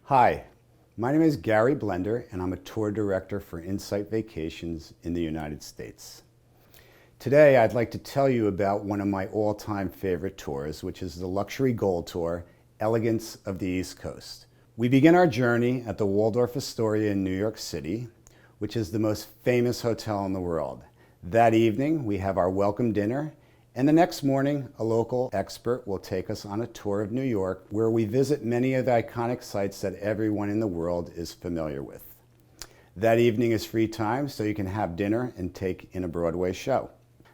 Hi, my name is Gary Blender and I'm a tour director for Insight Vacations in the United States. Today I'd like to tell you about one of my all-time favorite tours, which is the Luxury Gold Tour, Elegance of the East Coast. We begin our journey at the Waldorf Astoria in New York City, which is the most famous hotel in the world. That evening we have our welcome dinner, and the next morning, a local expert will take us on a tour of New York where we visit many of the iconic sites that everyone in the world is familiar with. That evening is free time, so you can have dinner and take in a Broadway show.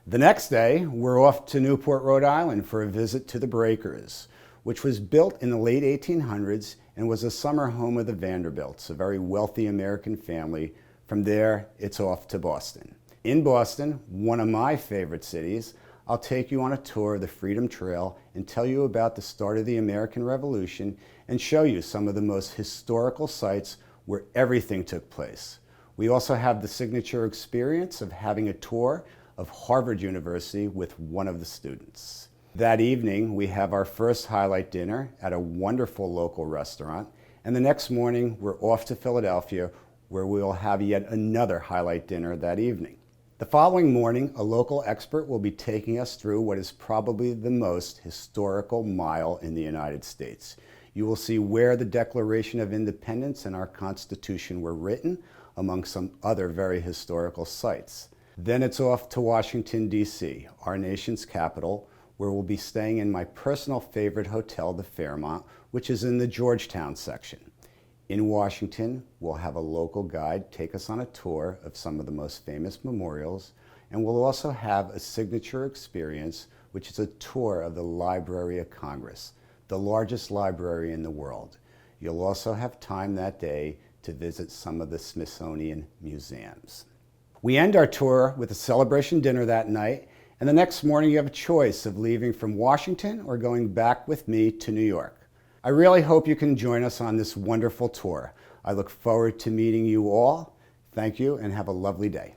The next day, we're off to Newport, Rhode Island for a visit to the Breakers, which was built in the late 1800s and was a summer home of the Vanderbilts, a very wealthy American family. From there, it's off to Boston. In Boston, one of my favorite cities, I'll take you on a tour of the Freedom Trail and tell you about the start of the American Revolution and show you some of the most historical sites where everything took place. We also have the signature experience of having a tour of Harvard University with one of the students. That evening, we have our first highlight dinner at a wonderful local restaurant, and the next morning, we're off to Philadelphia, where we'll have yet another highlight dinner that evening. The following morning, a local expert will be taking us through what is probably the most historical mile in the United States. You will see where the Declaration of Independence and our Constitution were written, among some other very historical sites. Then it's off to Washington, D.C., our nation's capital, where we'll be staying in my personal favorite hotel, the Fairmont, which is in the Georgetown section. In Washington, we'll have a local guide take us on a tour of some of the most famous memorials, and we'll also have a signature experience, which is a tour of the Library of Congress, the largest library in the world. You'll also have time that day to visit some of the Smithsonian museums. We end our tour with a celebration dinner that night, and the next morning you have a choice of leaving from Washington or going back with me to New York. I really hope you can join us on this wonderful tour. I look forward to meeting you all. Thank you and have a lovely day.